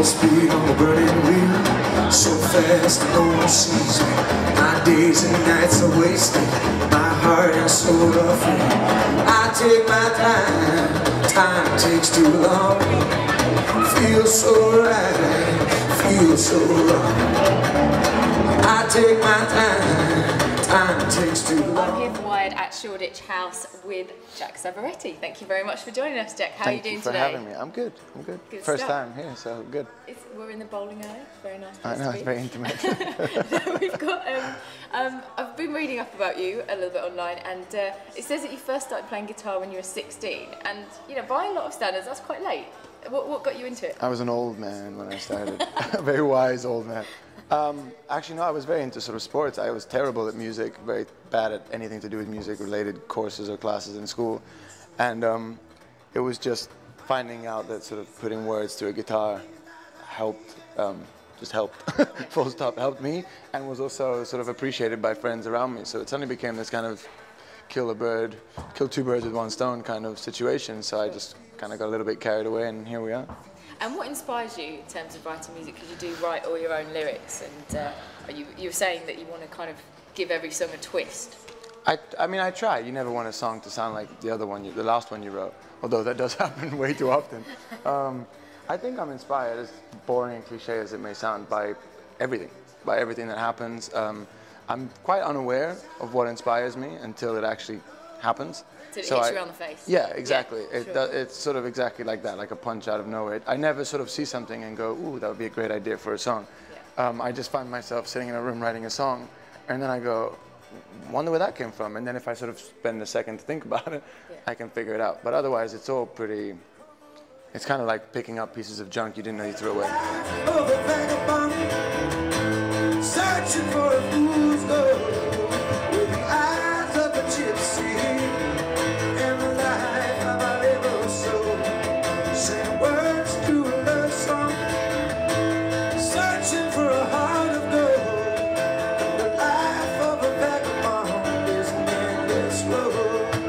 full speed on the burning wheel, so fast that no one sees me. My days and nights are wasted, my heart and soul are free. I take my time, time takes too long. Feels so right, feels so wrong. I take my time, time takes too long. I'm here for Wired at Shoreditch House with Jack Savoretti. Thank you very much for joining us, Jack. How are you doing today? Thank you for having me. I'm good. I'm good. Good First stuff. time here, so good. We're in the bowling alley. Very nice place I know, to it's be. very intimate. We've got. I've been reading up about you a little bit online, and it says that you first started playing guitar when you were 16, and you know, by a lot of standards, that's quite late. What got you into it? I was an old man when I started. A very wise old man. Actually, no, I was very into sort of sports. I was terrible at music, very bad at anything to do with music-related courses or classes in school. And it was just finding out that sort of putting words to a guitar helped, just helped, full stop, helped me, and was also sort of appreciated by friends around me. So it suddenly became this kind of kill two birds with one stone kind of situation. So I just kind of got a little bit carried away, and here we are. And what inspires you in terms of writing music? Because you do write all your own lyrics, and you were saying that you want to kind of give every song a twist. I mean, I try. You never want a song to sound like the other one, the last one you wrote, although that does happen way too often. I think I'm inspired, as boring and cliche as it may sound, by everything that happens. I'm quite unaware of what inspires me until it actually happens. Did it hit you on the face? Yeah, exactly. Yeah, sure. It's sort of exactly like that, like a punch out of nowhere. I never sort of see something and go, ooh, that would be a great idea for a song. Yeah. I just find myself sitting in a room writing a song, and then I go, wonder where that came from. And then if I sort of spend a second to think about it, yeah, I can figure it out. But otherwise, it's all pretty, it's kind of like picking up pieces of junk you didn't know you threw away. Searching for a fool's gold with the eyes of a gypsy and the life of a little soul. Saying words to a love song, searching for a heart of gold. The life of a vagabond is an endless road.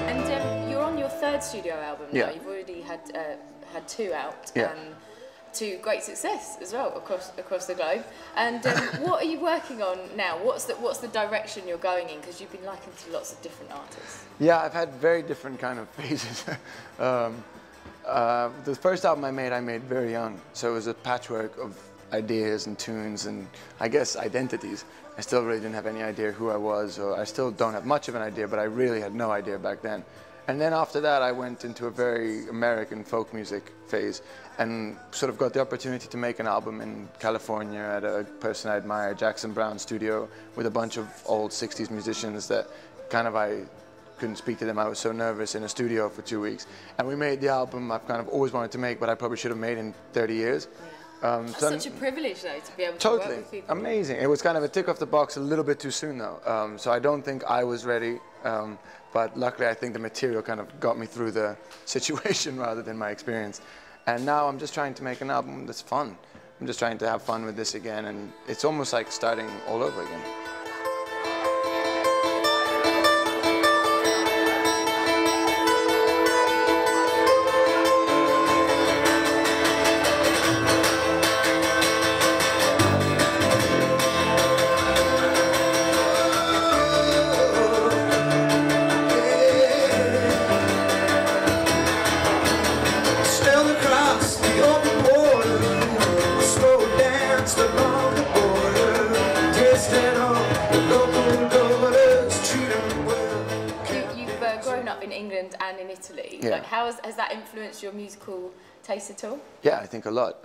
And you're on your third studio album now. Yeah. You've already had two out. Yeah. To great success as well across the globe. And what are you working on now? What's the direction you're going in? Because you've been likened to lots of different artists. Yeah, I've had very different kind of phases. The first album I made very young, so it was a patchwork of ideas and tunes and I guess identities. I still really didn't have any idea who I was, or I still don't have much of an idea, but I really had no idea back then. And then after that, I went into a very American folk music phase and sort of got the opportunity to make an album in California at a person I admire, Jackson Brown's studio, with a bunch of old 60s musicians that kind of I couldn't speak to them. I was so nervous in a studio for 2 weeks. And we made the album I've kind of always wanted to make, but I probably should have made in 30 years. That's such a privilege, though, to be able to work with people. Amazing. It was kind of a tick off the box a little bit too soon, though. So I don't think I was ready. But luckily, I think the material kind of got me through the situation rather than my experience. And now I'm just trying to make an album that's fun. I'm just trying to have fun with this again, and it's almost like starting all over again. In England and in Italy, yeah. Like has that influenced your musical taste at all? Yeah, I think a lot.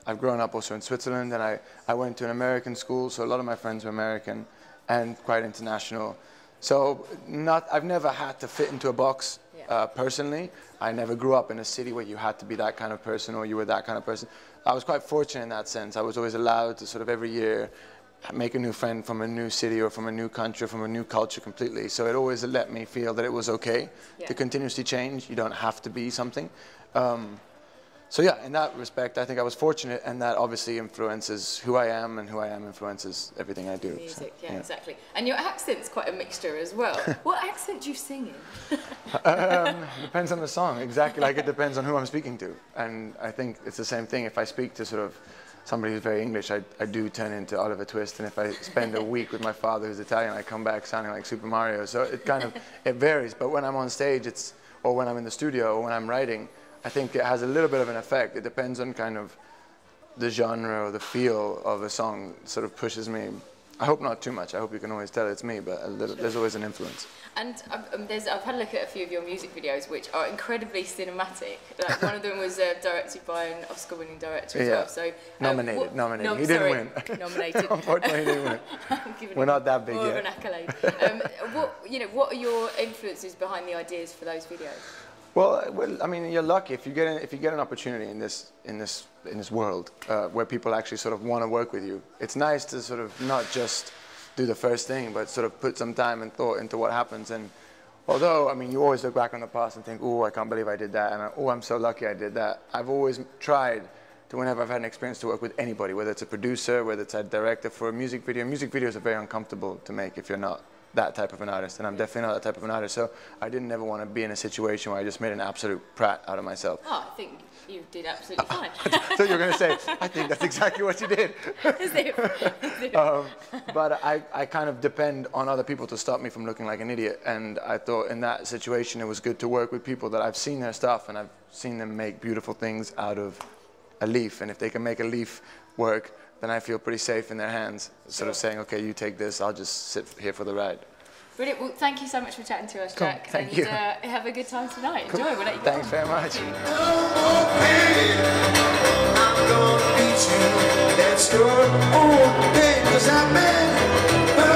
I've grown up also in Switzerland, and I went to an American school, so a lot of my friends were American and quite international. So I've never had to fit into a box. Yeah. Personally. I never grew up in a city where you had to be that kind of person or you were that kind of person. I was quite fortunate in that sense. I was always allowed to sort of every year make a new friend from a new city or from a new country, from a new culture completely. So it always let me feel that it was okay, yeah, to continuously change. You don't have to be something. So yeah, in that respect, I think I was fortunate, and that obviously influences who I am, and who I am influences everything I do. Music, so, yeah, exactly. And your accent's quite a mixture as well. What accent do you sing in? Depends on the song, exactly. Like it depends on who I'm speaking to, and I think it's the same thing. If I speak to sort of somebody who's very English, I do turn into Oliver Twist, and if I spend a week with my father who's Italian, I come back sounding like Super Mario. So it kind of it varies. But when I'm on stage, or when I'm in the studio, or when I'm writing, I think it has a little bit of an effect. It depends on kind of the genre or the feel of a song. Sort of pushes me. I hope not too much. I hope you can always tell it's me, but a little, there's always an influence. And I've had a look at a few of your music videos, which are incredibly cinematic. Like one of them was directed by an Oscar-winning director as well. So nominated. No, he sorry, didn't win. Nominated. Unfortunately, he didn't win. We're not that big more yet. Of an accolade. What are your influences behind the ideas for those videos? Well, I mean, you're lucky if you get an opportunity in this world where people actually sort of want to work with you. It's nice to sort of not just do the first thing, but sort of put some time and thought into what happens. And although, I mean, you always look back on the past and think, oh, I can't believe I did that, and oh, I'm so lucky I did that. I've always tried to, whenever I've had an experience, to work with anybody, whether it's a producer, whether it's a director for a music video. Music videos are very uncomfortable to make if you're not that type of an artist, and I'm definitely not that type of an artist, so I didn't ever want to be in a situation where I just made an absolute prat out of myself. Oh, I think you did absolutely fine. So you're going to say, I think that's exactly what you did. But I kind of depend on other people to stop me from looking like an idiot, and I thought in that situation it was good to work with people that I've seen their stuff, and I've seen them make beautiful things out of a leaf, and if they can make a leaf work, then I feel pretty safe in their hands, sort of saying, okay, you take this, I'll just sit here for the ride. Brilliant. Well, thank you so much for chatting to us, Jack. Cool. Thank you. Have a good time tonight. Enjoy. We'll let you go. Thanks very much. I'm gonna meet you. That's your own thing, 'cause I'm mad.